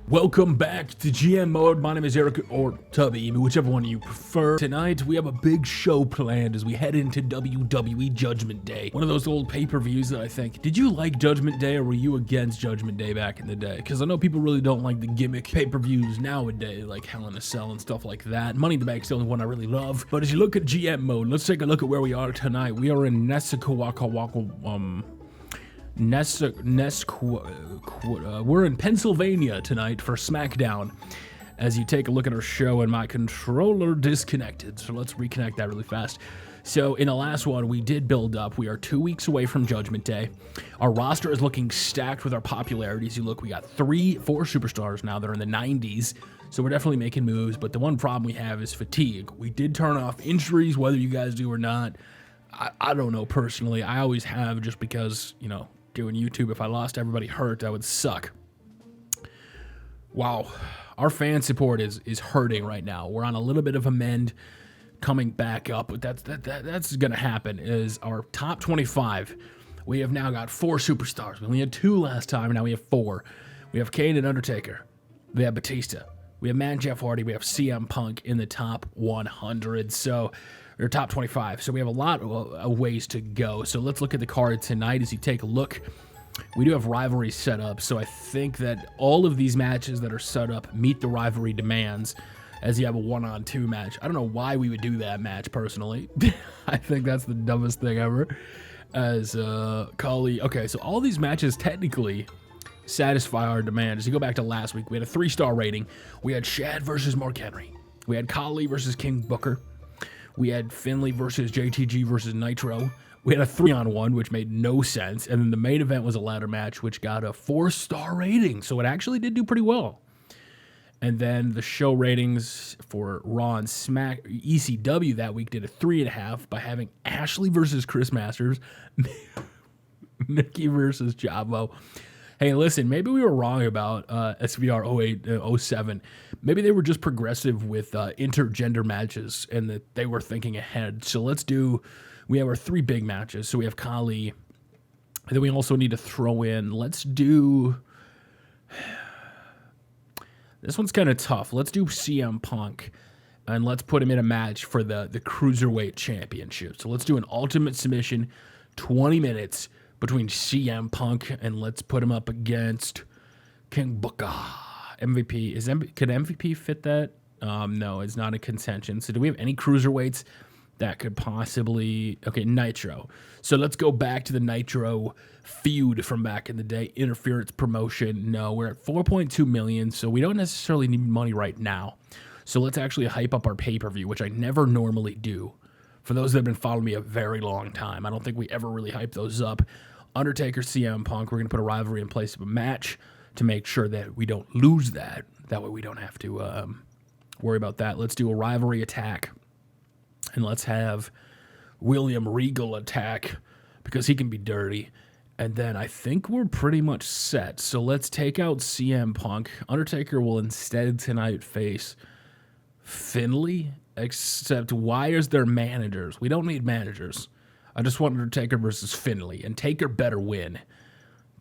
Welcome back to GM Mode. My name is Eric, or Tubby, whichever one you prefer. Tonight, we have a big show planned as we head into WWE Judgment Day. One of those old pay-per-views that I think, did you like Judgment Day or were you against Judgment Day back in the day? Because I know people really don't like the gimmick pay-per-views nowadays, like Hell in a Cell and stuff like that. Money in the Bank's the only one I really love. But as you look at GM Mode, let's take a look at where we are tonight. We are in we're in Pennsylvania tonight for Smackdown. As you take a look at our show, and my controller disconnected, so let's reconnect that really fast. So in the last one, we did build up. We are 2 weeks away from Judgment Day. Our roster is looking stacked with our popularities. You look, we got 4 superstars now that are in the 90s, so we're definitely making moves. But the one problem we have is fatigue. We did turn off injuries, whether you guys do or not. I don't know personally. I always have, just because, you know, doing YouTube, if I lost everybody hurt, that would suck. Wow, our fan support is hurting right now. We're on a little bit of a mend, coming back up, but that's gonna happen. Is our top 25? We have now got 4 superstars. We only had 2 last time, and now we have 4. We have Kane and Undertaker. We have Batista. We have Jeff Hardy. We have CM Punk in the top 100. So, or top 25. So we have a lot of ways to go. So let's look at the card tonight. As you take a look, we do have rivalries set up. So I think that all of these matches that are set up meet the rivalry demands, as you have a 1-on-2 match. I don't know why we would do that match personally. I think that's the dumbest thing ever. As Kali. Okay, so all these matches technically satisfy our demand. As you go back to last week, we had a 3-star rating. We had Shad versus Mark Henry. We had Kali versus King Booker. We had Finley versus JTG versus Nitro. We had a 3-on-1, which made no sense. And then the main event was a ladder match, which got a 4-star rating. So it actually did do pretty well. And then the show ratings for Raw and ECW that week did a 3.5 by having Ashley versus Chris Masters, Nikki versus Jabo. Hey, listen, maybe we were wrong about SVR 07. Maybe they were just progressive with intergender matches and that they were thinking ahead. So let's do, we have our 3 big matches. So we have Kali. And then we also need to throw in, let's do, this one's kind of tough. Let's do CM Punk. And let's put him in a match for the Cruiserweight Championship. So let's do an ultimate submission, 20 minutes. Between CM Punk, and let's put him up against King Booker. MVP. Could MVP fit that? No, it's not a contention. So do we have any cruiserweights that could possibly... Okay, Nitro. So let's go back to the Nitro feud from back in the day. Interference promotion. No, we're at 4.2 million, so we don't necessarily need money right now. So let's actually hype up our pay-per-view, which I never normally do. For those that have been following me a very long time, I don't think we ever really hype those up. Undertaker, CM Punk, we're going to put a rivalry in place of a match to make sure that we don't lose that. That way we don't have to worry about that. Let's do a rivalry attack. And let's have William Regal attack because he can be dirty. And then I think we're pretty much set. So let's take out CM Punk. Undertaker will instead tonight face Finley. Except, why is there managers? We don't need managers. I just want Undertaker versus Finley, and Taker better win.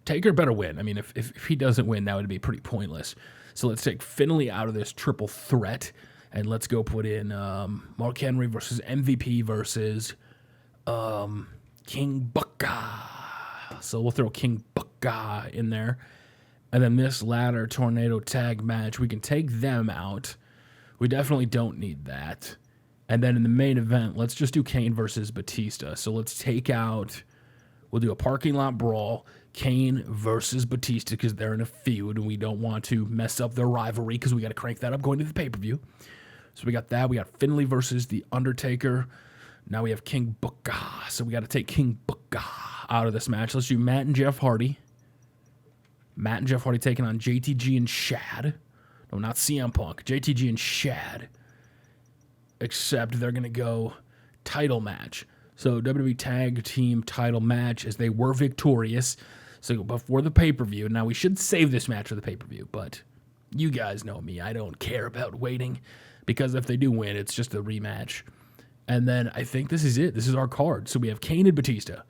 Taker better win. I mean, if he doesn't win, that would be pretty pointless. So let's take Finley out of this triple threat, and let's go put in Mark Henry versus MVP versus King Booker. So we'll throw King Booker in there. And then this ladder tornado tag match, we can take them out. We definitely don't need that. And then in the main event, let's just do Kane versus Batista. So let's take out, we'll do a parking lot brawl, Kane versus Batista, because they're in a feud, and we don't want to mess up their rivalry, because we got to crank that up going to the pay-per-view. So we got that. We got Finley versus The Undertaker. Now we have King Booker. So we got to take King Booker out of this match. Let's do Matt and Jeff Hardy. Matt and Jeff Hardy taking on JTG and Shad. No, not CM Punk. JTG and Shad. Except they're going to go title match. So WWE Tag Team title match, as they were victorious. So before the pay-per-view. Now we should save this match for the pay-per-view, but you guys know me. I don't care about waiting, because if they do win, it's just a rematch. And then I think this is it. This is our card. So we have Kane and Batista.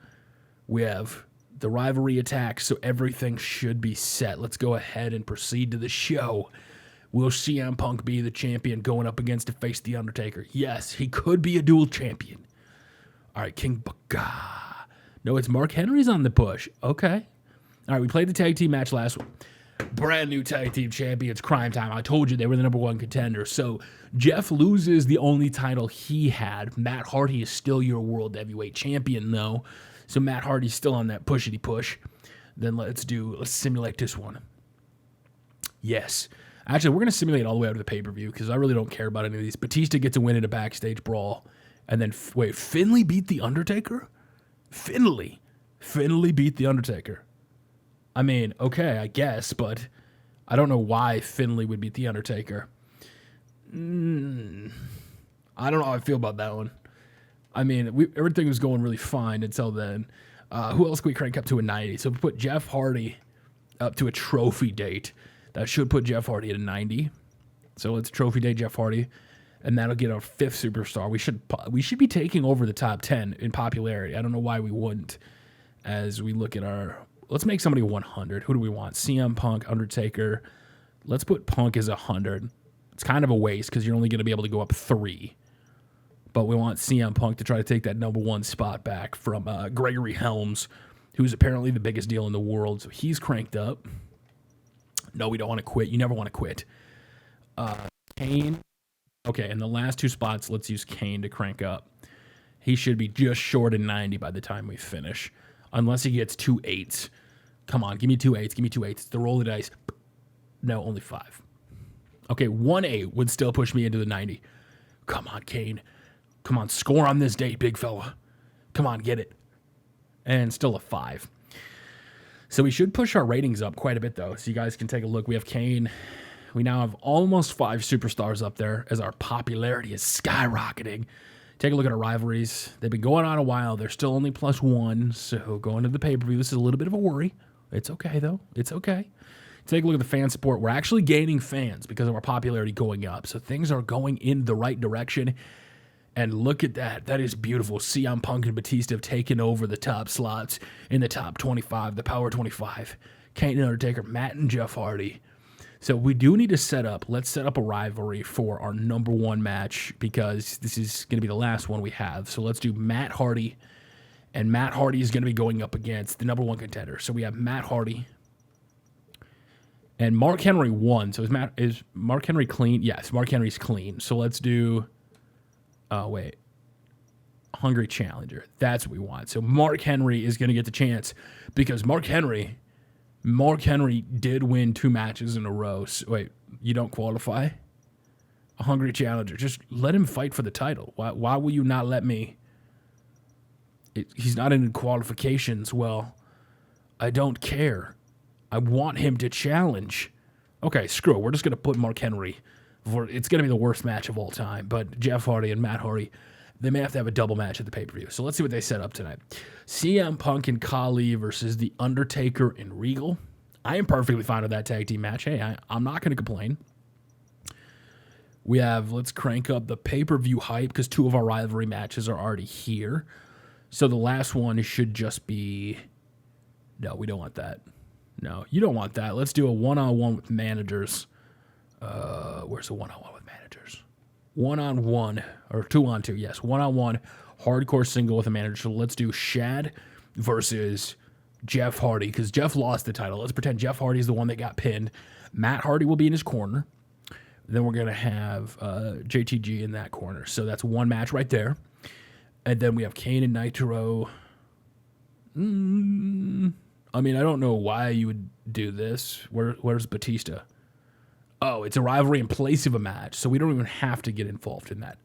We have the rivalry attacks, so everything should be set. Let's go ahead and proceed to the show. Will CM Punk be the champion going up against to face The Undertaker? Yes, he could be a dual champion. All right, King Baka. No, it's Mark Henry's on the push. Okay. All right, we played the tag team match last week. Brand new tag team champions, Crime Time. I told you they were the #1 contender. So Jeff loses the only title he had. Matt Hardy is still your world heavyweight champion, though. So Matt Hardy's still on that pushity push. Then let's simulate this one. Yes. Actually, we're going to simulate all the way out to the pay-per-view because I really don't care about any of these. Batista gets a win in a backstage brawl. And then, wait, Finlay beat The Undertaker? Finlay beat The Undertaker. I mean, okay, I guess, but I don't know why Finlay would beat The Undertaker. I don't know how I feel about that one. I mean, everything was going really fine until then. Who else can we crank up to a 90? So we put Jeff Hardy up to a trophy date. That should put Jeff Hardy at a 90. So let's trophy date Jeff Hardy, and that'll get our 5th superstar. We should be taking over the top 10 in popularity. I don't know why we wouldn't. As we look at let's make somebody 100. Who do we want? CM Punk, Undertaker. Let's put Punk as 100. It's kind of a waste because you're only going to be able to go up 3. But we want CM Punk to try to take that #1 spot back from Gregory Helms, who's apparently the biggest deal in the world. So he's cranked up. No, we don't want to quit. You never want to quit. Kane. Okay, in the last 2 spots, let's use Kane to crank up. He should be just short of 90 by the time we finish. Unless he gets 2 8s. Come on, give me 2 8s. Give me 2 8s. It's the roll of the dice. No, only 5. Okay, 1 8 would still push me into the 90. Come on, Kane. Come on, score on this date, big fella. Come on, get it. And still a 5. So we should push our ratings up quite a bit, though. So you guys can take a look. We have Kane. We now have almost 5 superstars up there as our popularity is skyrocketing. Take a look at our rivalries. They've been going on a while. They're still only +1. So going to the pay-per-view, this is a little bit of a worry. It's okay, though. It's okay. Take a look at the fan support. We're actually gaining fans because of our popularity going up. So things are going in the right direction. And look at that. That is beautiful. CM Punk and Batista have taken over the top slots in the top 25, the Power 25. Kane and Undertaker, Matt and Jeff Hardy. So we do need to let's set up a rivalry for our #1 match because this is going to be the last one we have. So let's do Matt Hardy. And Matt Hardy is going to be going up against the #1 contender. So we have Matt Hardy. And Mark Henry won. So is Mark Henry clean? Yes, Mark Henry's clean. So let's do... Hungry Challenger. That's what we want. So Mark Henry is going to get the chance because Mark Henry did win 2 matches in a row. So, wait, you don't qualify? A Hungry Challenger. Just let him fight for the title. Why will you not let me? He's not in qualifications. Well, I don't care. I want him to challenge. Okay, screw it. We're just going to put Mark Henry. It's going to be the worst match of all time. But Jeff Hardy and Matt Hardy, they may have to have a double match at the pay-per-view. So let's see what they set up tonight. CM Punk and Khali versus The Undertaker and Regal. I am perfectly fine with that tag team match. Hey, I'm not going to complain. Let's crank up the pay-per-view hype because 2 of our rivalry matches are already here. So the last one should just be... No, we don't want that. No, you don't want that. Let's do a one-on-one with managers. Where's the one-on-one with managers? 1-on-1 or 2-on-2. Yes, 1-on-1 hardcore single with a manager. So let's do Shad versus Jeff Hardy because Jeff lost the title. Let's pretend Jeff Hardy is the one that got pinned. Matt Hardy will be in his corner. Then we're gonna have JTG in that corner. So that's 1 match right there. And then we have Kane and Nitro. I mean, I don't know why you would do this. Where's Batista? Oh, it's a rivalry in place of a match, so we don't even have to get involved in that.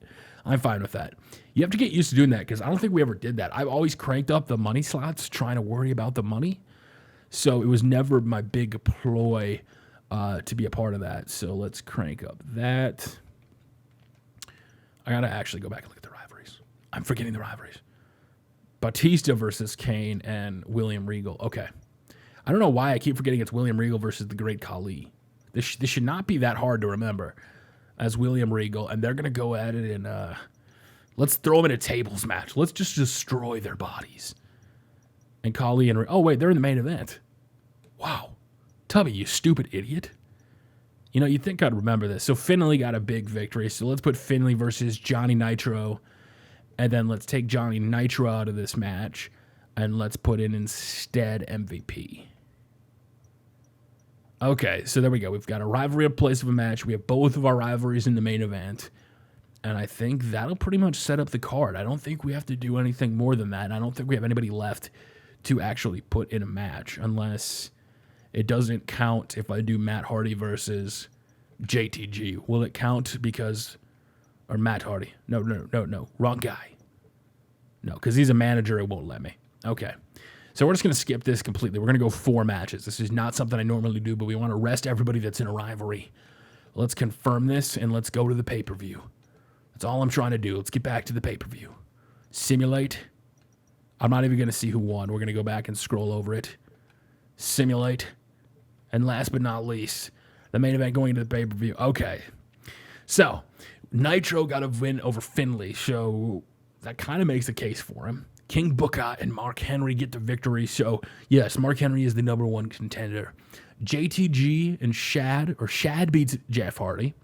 I'm fine with that. You have to get used to doing that because I don't think we ever did that. I've always cranked up the money slots trying to worry about the money, so it was never my big ploy to be a part of that. So let's crank up that. I got to actually go back and look at the rivalries. I'm forgetting the rivalries. Batista versus Kane and William Regal. Okay. I don't know why I keep forgetting it's William Regal versus the Great Khali. This should not be that hard to remember as William Regal, and they're going to go at it and let's throw them in a tables match. Let's just destroy their bodies. And Khali and... Oh, wait, they're in the main event. Wow. Tubby, you stupid idiot. You know, you'd think I'd remember this. So Finlay got a big victory. So let's put Finlay versus Johnny Nitro. And then let's take Johnny Nitro out of this match. And let's put in instead MVP. Okay, so there we go. We've got a rivalry at place of a match. We have both of our rivalries in the main event. And I think that'll pretty much set up the card. I don't think we have to do anything more than that. I don't think we have anybody left to actually put in a match. Unless it doesn't count if I do Matt Hardy versus JTG. Will it count because... Or Matt Hardy. No. Wrong guy. No, because he's a manager. It won't let me. Okay. So we're just going to skip this completely. We're going to go 4 matches. This is not something I normally do, but we want to rest everybody that's in a rivalry. Let's confirm this, and let's go to the pay-per-view. That's all I'm trying to do. Let's get back to the pay-per-view. Simulate. I'm not even going to see who won. We're going to go back and scroll over it. Simulate. And last but not least, the main event going into the pay-per-view. Okay. So, Nitro got a win over Finlay, so that kind of makes the case for him. King Booker and Mark Henry get the victory, so yes, Mark Henry is the #1 contender. JTG and Shad beats Jeff Hardy,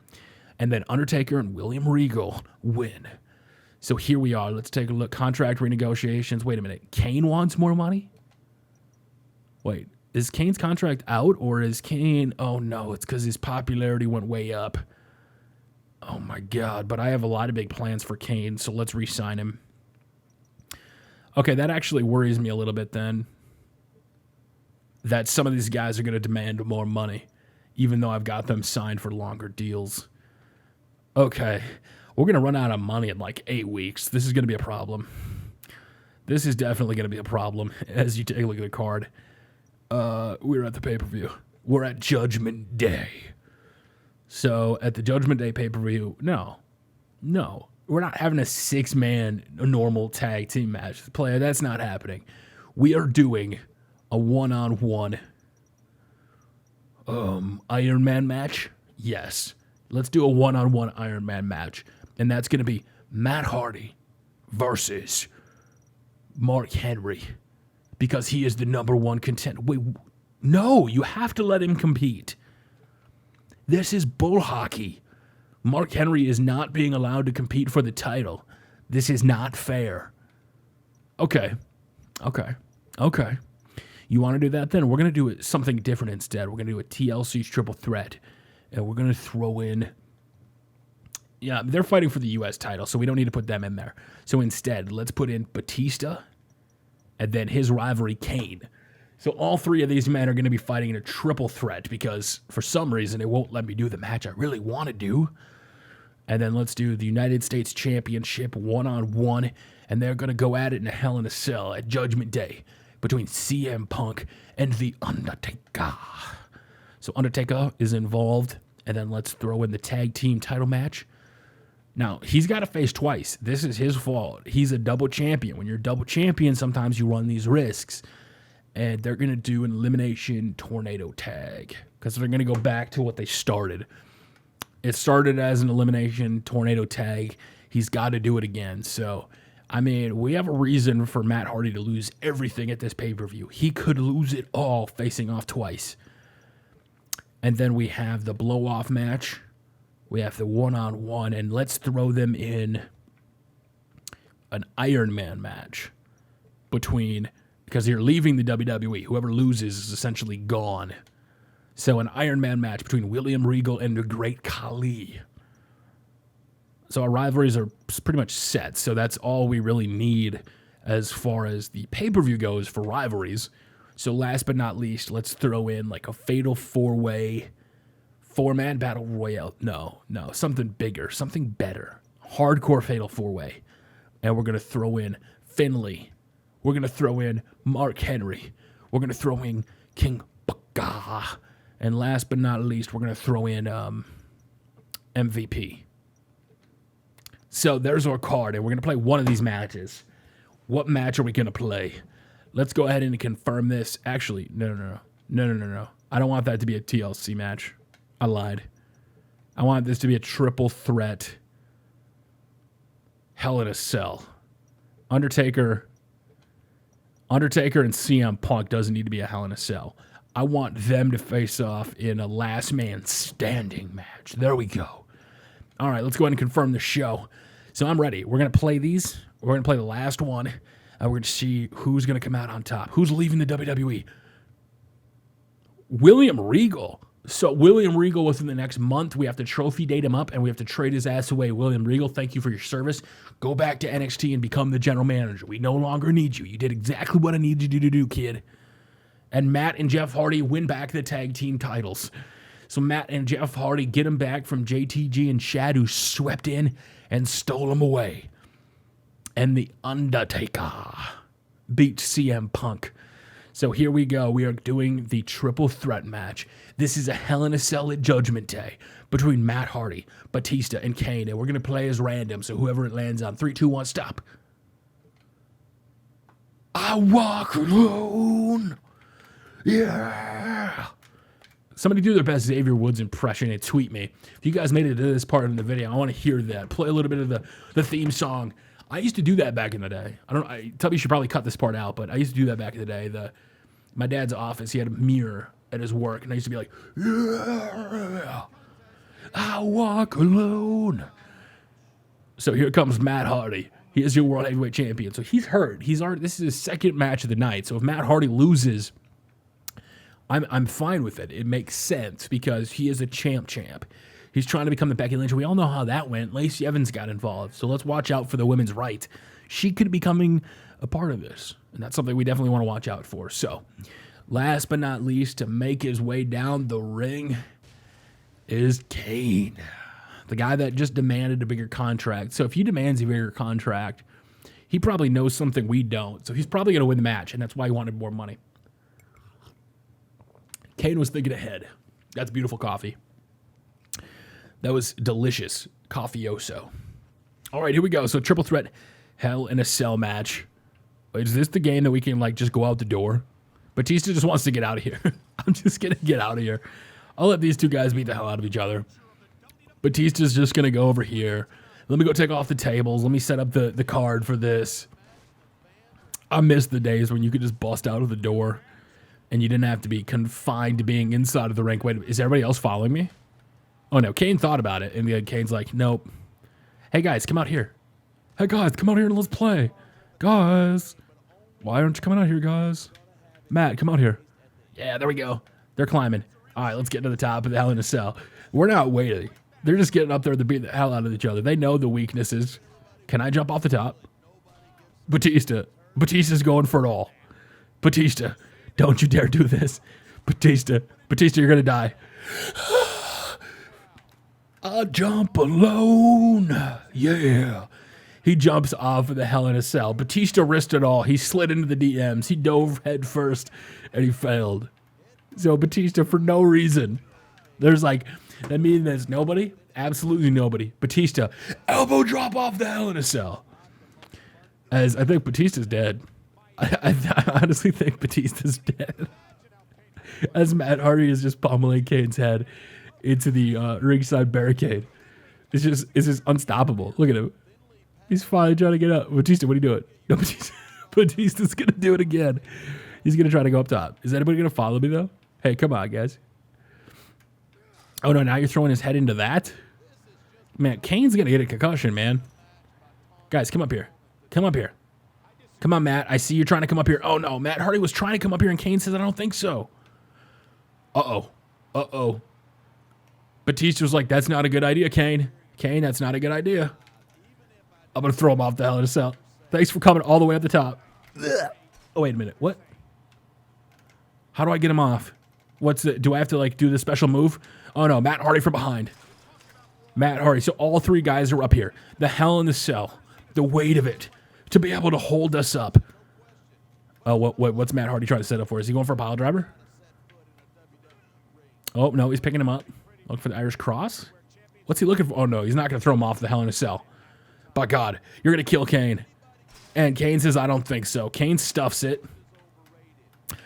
and then Undertaker and William Regal win. So here we are. Let's take a look. Contract renegotiations. Wait a minute. Kane wants more money? Wait, is Kane's contract out, or is Kane... Oh, no, it's because his popularity went way up. Oh, my God, but I have a lot of big plans for Kane, so let's re-sign him. Okay, that actually worries me a little bit then. That some of these guys are going to demand more money, even though I've got them signed for longer deals. Okay, we're going to run out of money in like 8 weeks. This is going to be a problem. This is definitely going to be a problem as you take a look at the card. We're at the pay-per-view. We're at Judgment Day. So at the Judgment Day pay-per-view, no. We're not having a 6-man normal tag team match. Player, that's not happening. We are doing a one-on-one Iron Man match. Yes. Let's do a one-on-one Iron Man match. And that's going to be Matt Hardy versus Mark Henry. Because he is the #1 contender. Wait, no, you have to let him compete. This is bull hockey. Mark Henry is not being allowed to compete for the title. This is not fair. Okay. You want to do that then? We're going to do something different instead. We're going to do a TLC's triple threat. And we're going to throw in... Yeah, they're fighting for the U.S. title, so we don't need to put them in there. So instead, let's put in Batista and then his rivalry, Kane. So all 3 of these men are going to be fighting in a triple threat because for some reason it won't let me do the match I really want to do. And then let's do the United States Championship one-on-one, and they're going to go at it in a Hell in a Cell at Judgment Day between CM Punk and The Undertaker. So Undertaker is involved, and then let's throw in the tag team title match. Now, he's got to face twice. This is his fault. He's a double champion. When you're a double champion, sometimes you run these risks. And they're going to do an elimination tornado tag because they're going to go back to what they started. It started as an elimination tornado tag. He's got to do it again. So, I mean, we have a reason for Matt Hardy to lose everything at this pay-per-view. He could lose it all facing off twice. And then we have the blow-off match. We have the one-on-one. And let's throw them in an Iron Man match between... Because you're leaving the WWE. Whoever loses is essentially gone. So an Iron Man match between William Regal and the Great Khali. So our rivalries are pretty much set. So that's all we really need as far as the pay-per-view goes for rivalries. So last but not least, let's throw in like a fatal 4-way, 4-man battle royale. No, something bigger, something better. Hardcore fatal 4-way. And we're going to throw in Finlay. We're going to throw in Mark Henry. We're going to throw in King Booker. And last but not least, we're going to throw in MVP. So there's our card, and we're going to play one of these matches. What match are we going to play? Let's go ahead and confirm this. Actually, no. I don't want that to be a TLC match. I lied. I want this to be a triple threat Hell in a Cell. Undertaker Undertaker and CM Punk doesn't need to be a Hell in a Cell. I want them to face off in a last man standing match. There we go. All right, let's go ahead and confirm the show. So I'm ready. We're going to play these. We're going to play the last one. And we're going to see who's going to come out on top. Who's leaving the WWE? William Regal. So William Regal within the next month, we have to trophy date him up and we have to trade his ass away. William Regal, thank you for your service. Go back to NXT and become the general manager. We no longer need you. You did exactly what I needed you to do, kid. And Matt and Jeff Hardy win back the tag team titles. So Matt and Jeff Hardy get them back from JTG and Shad, who swept in and stole them away. And The Undertaker beat CM Punk. So here we go. We are doing the triple threat match. This is a Hell in a Cell at Judgment Day between Matt Hardy, Batista, and Kane. And we're going to play as random, so whoever it lands on. 3, 2, 1, stop. I walk alone. Yeah. Somebody do their best Xavier Woods impression and tweet me. If you guys made it to this part of the video, I want to hear that. Play a little bit of the theme song. I used to do that back in the day. Tubby should probably cut this part out, but I used to do that back in the day. My dad's office, he had a mirror at his work, and I used to be like, yeah, I walk alone. So here comes Matt Hardy. He is your World Heavyweight Champion. So he's hurt. This is his second match of the night. So if Matt Hardy loses, I'm fine with it. It makes sense because he is a champ. He's trying to become the Becky Lynch. We all know how that went. Lacey Evans got involved. So let's watch out for the women's right. She could be becoming a part of this. And that's something we definitely want to watch out for. So last but not least, to make his way down the ring is Kane. The guy that just demanded a bigger contract. So if he demands a bigger contract, he probably knows something we don't. So he's probably going to win the match. And that's why he wanted more money. Kane was thinking ahead. That's beautiful coffee. That was delicious coffeeoso. All right, here we go. So triple threat Hell in a Cell match. Is this the game that we can just go out the door? Batista just wants to get out of here. I'm just going to get out of here. I'll let these two guys beat the hell out of each other. Batista's just going to go over here. Let me go take off the tables. Let me set up the card for this. I miss the days when you could just bust out of the door and you didn't have to be confined to being inside of the ring. Wait, is everybody else following me? Oh, no. Kane thought about it, and Kane's like, nope. Hey, guys, come out here. Hey, guys, come out here and let's play. Guys. Why aren't you coming out here, guys? Matt, come out here. Yeah, there we go. They're climbing. All right, let's get to the top of the Hell in a Cell. We're not waiting. They're just getting up there to beat the hell out of each other. They know the weaknesses. Can I jump off the top? Batista. Batista's going for it all. Batista. Don't you dare do this. Batista, you're going to die. I jump alone. Yeah. He jumps off of the Hell in a Cell. Batista risked it all. He slid into the DMs. He dove head first, and he failed. So Batista, for no reason. That means there's nobody? Absolutely nobody. Batista, elbow drop off the Hell in a Cell. As I think Batista's dead. I honestly think Batista's dead. As Matt Hardy is just pummeling Kane's head into the ringside barricade. It's just unstoppable. Look at him. He's finally trying to get up. Batista, what are you doing? No, Batista's going to do it again. He's going to try to go up top. Is anybody going to follow me, though? Hey, come on, guys. Oh, no, now you're throwing his head into that? Man, Kane's going to get a concussion, man. Guys, come up here. Come up here. Come on, Matt. I see you're trying to come up here. Oh, no. Matt Hardy was trying to come up here, and Kane says, I don't think so. Uh-oh. Uh-oh. Batista was like, that's not a good idea, Kane. Kane, that's not a good idea. I'm going to throw him off the Hell in a Cell. Thanks for coming all the way up the top. Oh, wait a minute. What? How do I get him off? Do I have to, do the special move? Oh, no. Matt Hardy from behind. Matt Hardy. So all three guys are up here. The Hell in the Cell. The weight of it. To be able to hold us up. Oh, what's Matt Hardy trying to set up for? Is he going for a pile driver? Oh, no. He's picking him up. Looking for the Irish cross. What's he looking for? Oh, no. He's not going to throw him off the Hell in a Cell. By God, you're going to kill Kane. And Kane says, I don't think so. Kane stuffs it.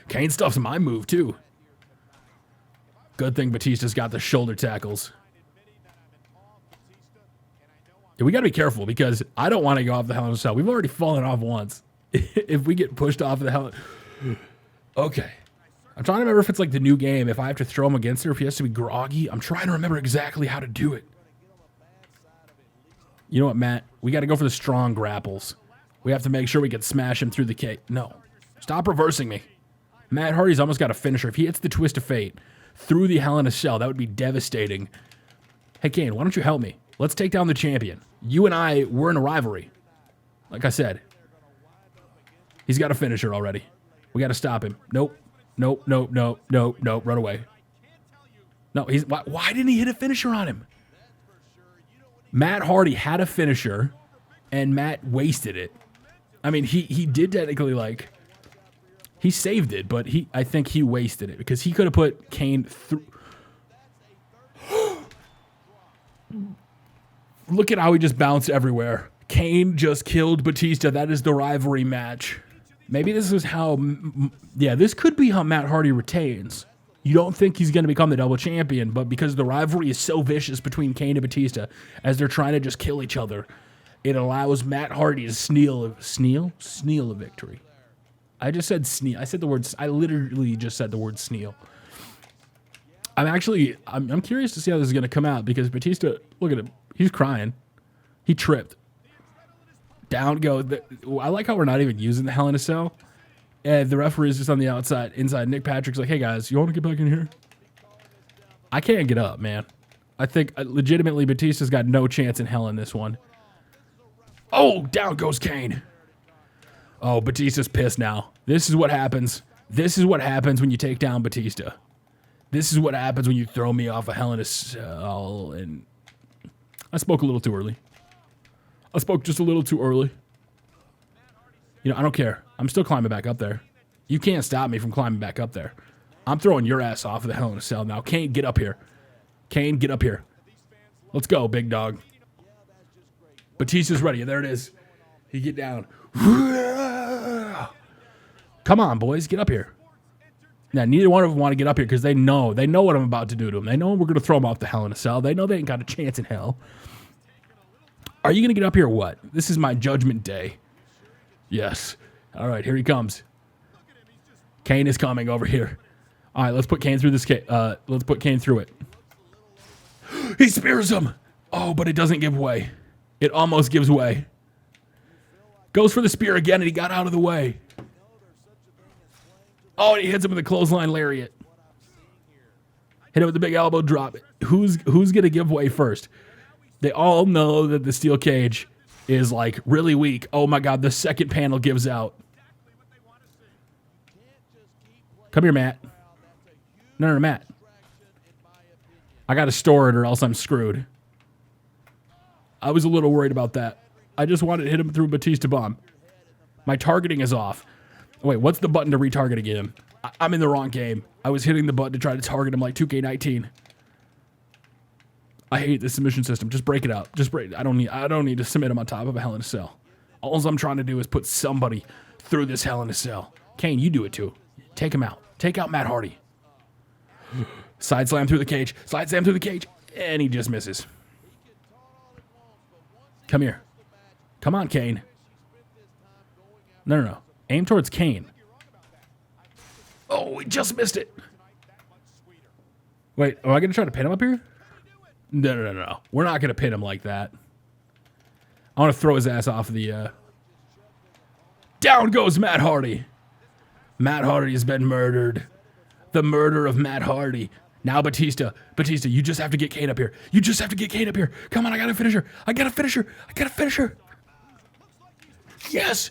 Kane stuffs my move, too. Good thing Batista's got the shoulder tackles. Yeah, we got to be careful because I don't want to go off the Hell in a Cell. We've already fallen off once. if we get pushed off of the Hell... Okay. I'm trying to remember if it's like the new game, if I have to throw him against her, if he has to be groggy. I'm trying to remember exactly how to do it. You know what, Matt? We got to go for the strong grapples. We have to make sure we can smash him through the cage. No. Stop reversing me. Matt Hardy's almost got a finisher. If he hits the Twist of Fate through the Hell in a Cell, that would be devastating. Hey, Kane, why don't you help me? Let's take down the champion. You and I, we're in a rivalry. Like I said. He's got a finisher already. We got to stop him. Nope. Nope, nope, nope, nope, nope. Run away. No, he's... Why didn't he hit a finisher on him? Matt Hardy had a finisher, and Matt wasted it. I mean, he did technically, like... He saved it, but I think he wasted it because he could have put Kane through. Look at how he just bounced everywhere. Kane just killed Batista. That is the rivalry match. Maybe this is how... Yeah, this could be how Matt Hardy retains. You don't think he's going to become the double champion, but because the rivalry is so vicious between Kane and Batista as they're trying to just kill each other, it allows Matt Hardy to sneal a victory. I just said sneal. I literally just said the word sneal. I'm curious to see how this is going to come out because Batista, look at him. He's crying. He tripped. Down goes. I like how we're not even using the Hell in a Cell. And the referee is just on the outside, inside. Nick Patrick's like, hey guys, you want to get back in here? I can't get up, man. I think legitimately Batista's got no chance in hell in this one. Oh, down goes Kane. Oh, Batista's pissed now. This is what happens. This is what happens when you take down Batista. This is what happens when you throw me off a Hell in a Cell. And I spoke a little too early. I spoke just a little too early. You know, I don't care. I'm still climbing back up there. You can't stop me from climbing back up there. I'm throwing your ass off of the Hell in a Cell now. Kane, get up here. Kane, get up here. Let's go, big dog. Batista's ready. There it is. He get down. Come on, boys. Get up here. Now, neither one of them want to get up here because they know what I'm about to do to them. They know we're going to throw them off the Hell in a Cell. They know they ain't got a chance in hell. Are you going to get up here or what? This is my judgment day. Yes. All right, here he comes. Kane is coming over here. All right, let's put Kane through this. Let's put Kane through it. He spears him. Oh, but it doesn't give way. It almost gives way. Goes for the spear again, and he got out of the way. Oh, and he hits him with a clothesline lariat. Hit him with the big elbow drop. Who's going to give way first? They all know that the steel cage is like really weak. Oh my God, the second panel gives out. Come here, Matt. No, Matt. I got to store it or else I'm screwed. I was a little worried about that. I just wanted to hit him through Batista bomb. My targeting is off. Wait, what's the button to retarget again? I'm in the wrong game. I was hitting the button to try to target him like 2K19. I hate this submission system. Just break it out. Just break it. I don't need to submit him on top of a Hell in a Cell. All I'm trying to do is put somebody through this Hell in a Cell. Kane, you do it too. Take him out. Take out Matt Hardy. Side slam through the cage. Side slam through the cage. And he just misses. Come here. Come on, Kane. No. Aim towards Kane. Oh, he just missed it. Wait, am I going to try to pin him up here? No. We're not going to pin him like that. I want to throw his ass off the... Down goes Matt Hardy. Matt Hardy has been murdered. The murder of Matt Hardy. Now Batista. Batista, you just have to get Kane up here. You just have to get Kane up here. Come on, I got a finisher. I got a finisher. Yes.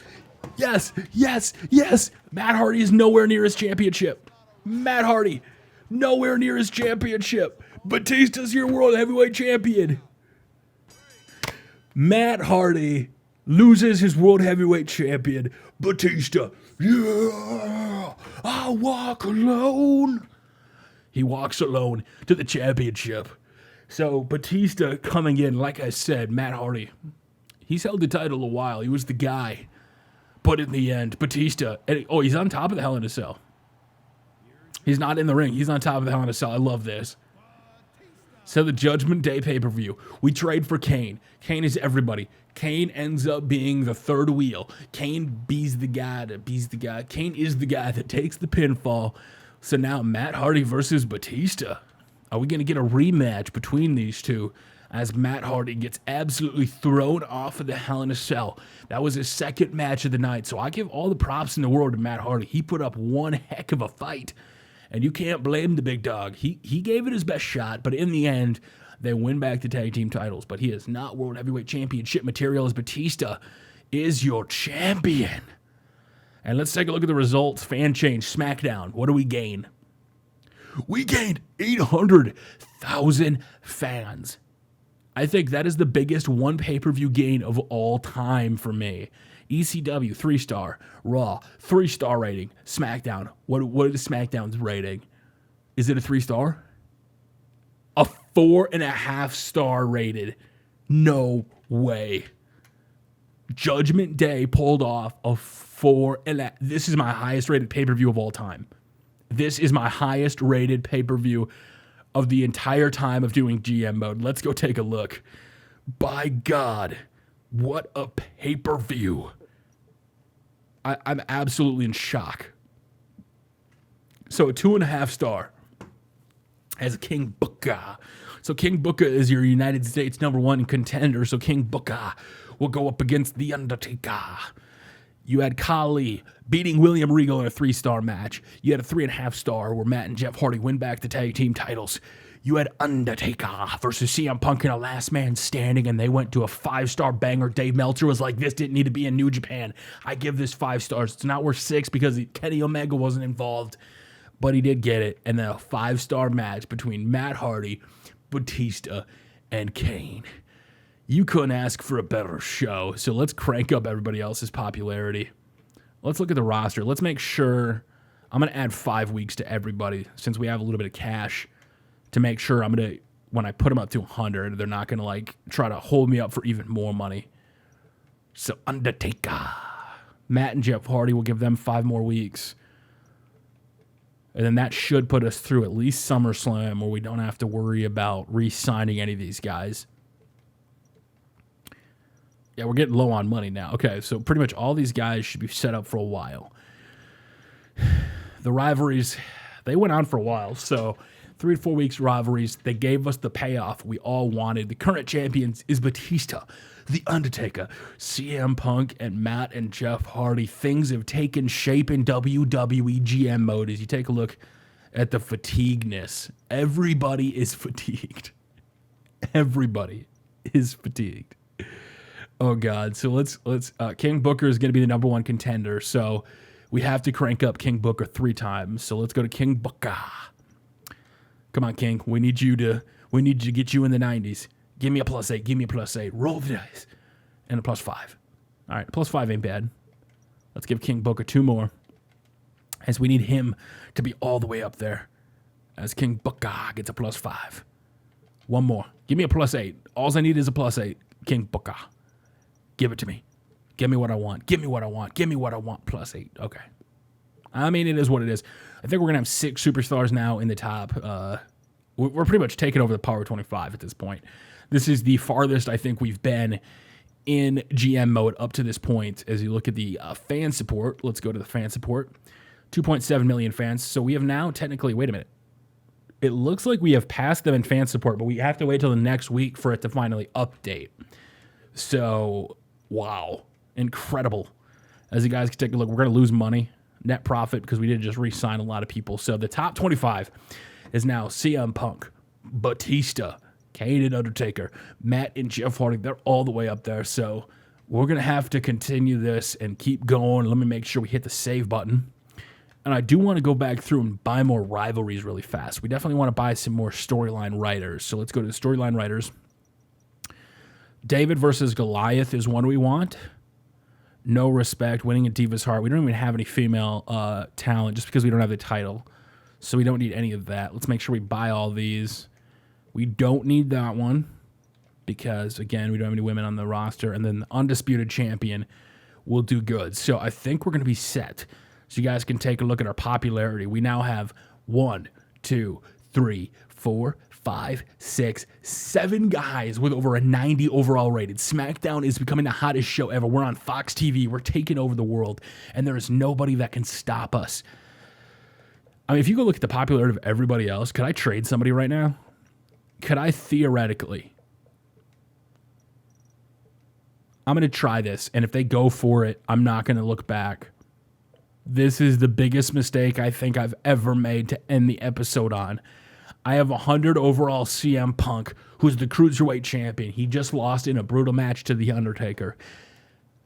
Matt Hardy is nowhere near his championship. Matt Hardy, nowhere near his championship. Batista's your world heavyweight champion. Matt Hardy loses his world heavyweight champion. Batista, yeah, I walk alone. He walks alone to the championship. So Batista coming in, like I said, Matt Hardy, he's held the title a while. He was the guy. But in the end, Batista, he's on top of the Hell in a Cell. He's not in the ring. He's on top of the Hell in a Cell. I love this. So the Judgment Day pay-per-view, we trade for Kane. Kane is everybody. Kane ends up being the third wheel. Kane bees the guy. Kane is the guy that takes the pinfall. So now Matt Hardy versus Batista. Are we going to get a rematch between these two as Matt Hardy gets absolutely thrown off of the Hell in a Cell? That was his second match of the night. So I give all the props in the world to Matt Hardy. He put up one heck of a fight. And you can't blame the big dog. He gave it his best shot, but in the end, they win back the tag team titles. But he is not World Heavyweight Championship material as Batista is your champion. And let's take a look at the results. Fan change, Smackdown. What do we gain? We gained 800,000 fans. I think that is the biggest one pay-per-view gain of all time for me. ECW, 3-star. Raw, 3-star rating. Smackdown, what is Smackdown's rating? Is it a 3-star? A 4.5-star rated. No way. Judgment Day pulled off a 4.5. This is my highest rated pay-per-view of all time. This is my highest rated pay-per-view of the entire time of doing GM mode. Let's go take a look. By God, what a pay-per-view. I'm absolutely in shock. So a 2.5-star as King Booker. So King Booker is your United States #1 contender. So King Booker will go up against The Undertaker. You had Khali beating William Regal in a 3-star match. You had a 3.5-star where Matt and Jeff Hardy win back the tag team titles. You had Undertaker versus CM Punk in a last man standing, and they went to a 5-star banger. Dave Meltzer was like, this didn't need to be in New Japan. I give this 5 stars. It's not worth 6 because Kenny Omega wasn't involved, but he did get it. And then a 5-star match between Matt Hardy, Batista, and Kane. You couldn't ask for a better show. So let's crank up everybody else's popularity. Let's look at the roster. Let's make sure. I'm going to add 5 weeks to everybody since we have a little bit of cash to make sure when I put them up to 100, they're not going to like try to hold me up for even more money. So Undertaker. Matt and Jeff Hardy will give them 5 more weeks. And then that should put us through at least SummerSlam where we don't have to worry about re-signing any of these guys. Yeah, we're getting low on money now. Okay, so pretty much all these guys should be set up for a while. The rivalries, they went on for a while. So 3 to 4 weeks rivalries. They gave us the payoff we all wanted. The current champions is Batista, The Undertaker, CM Punk, and Matt and Jeff Hardy. Things have taken shape in WWE GM mode as you take a look at the fatigueness. Everybody is fatigued. Everybody is fatigued. Oh God! So let's. King Booker is going to be the #1 contender. So we have to crank up King Booker 3 times. So let's go to King Booker. Come on, King. We need you to get you in the 90s. Give me a +8. Give me a +8. Roll the dice. And a +5. All right, +5 ain't bad. Let's give King Booker 2 more, as we need him to be all the way up there. As King Booker gets a +5. 1 more. Give me a +8. All I need is a +8. King Booker. Give it to me. Give me what I want. Give me what I want. Give me what I want. +8. Okay. I mean, it is what it is. I think we're going to have 6 superstars now in the top. We're pretty much taking over the Power 25 at this point. This is the farthest I think we've been in GM mode up to this point. As you look at the fan support, let's go to the fan support. 2.7 million fans. So we have now technically, wait a minute. It looks like we have passed them in fan support, but we have to wait till the next week for it to finally update. So, wow. Incredible. As you guys can take a look, we're going to lose money. Net profit because we did just re-sign a lot of people. So the top 25 is now CM Punk, Batista, Kane and Undertaker, Matt and Jeff Hardy. They're all the way up there. So we're going to have to continue this and keep going. Let me make sure we hit the save button. And I do want to go back through and buy more rivalries really fast. We definitely want to buy some more storyline writers. So let's go to the storyline writers. David versus Goliath is one we want. No Respect, Winning a Diva's Heart. We don't even have any female talent just because we don't have the title. So we don't need any of that. Let's make sure we buy all these. We don't need that one because, again, we don't have any women on the roster. And then the Undisputed Champion will do good. So I think we're going to be set. So you guys can take a look at our popularity. We now have 1, 2, 3, 4, 5, 6, 7 guys with over a 90 overall rated. SmackDown is becoming the hottest show ever. We're on Fox TV. We're taking over the world, and there is nobody that can stop us. I mean, if you go look at the popularity of everybody else, could I trade somebody right now? Could I theoretically? I'm going to try this, and if they go for it, I'm not going to look back. This is the biggest mistake I think I've ever made to end the episode on. I have 100 overall CM Punk, who's the Cruiserweight champion. He just lost in a brutal match to The Undertaker.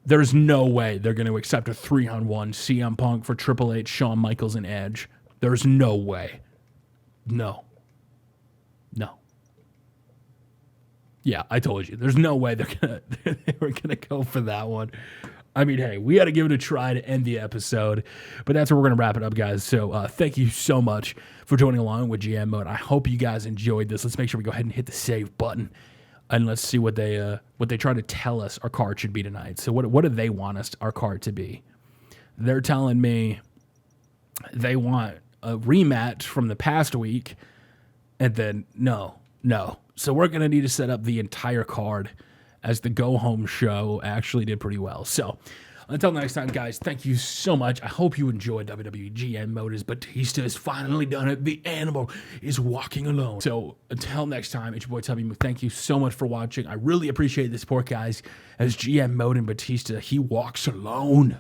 There's no way they're going to accept a 3-on-1 CM Punk for Triple H, Shawn Michaels, and Edge. There's no way. No. Yeah, I told you. There's no way they were gonna go for that one. I mean, hey, we got to give it a try to end the episode, but that's where we're going to wrap it up, guys. So thank you so much for joining along with GM Mode. I hope you guys enjoyed this. Let's make sure we go ahead and hit the save button, and let's see what they try to tell us our card should be tonight. So what do they want our card to be? They're telling me they want a rematch from the past week, and then no. So we're going to need to set up the entire card, as the go-home show actually did pretty well. So, until next time, guys, thank you so much. I hope you enjoyed WWE GM Mode as Batista has finally done it. The animal is walking alone. So, until next time, it's your boy Tubby. Thank you so much for watching. I really appreciate the support, guys, as GM Mode and Batista, he walks alone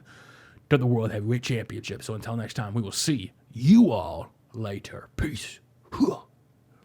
to the World Heavyweight Championship. So, until next time, we will see you all later. Peace.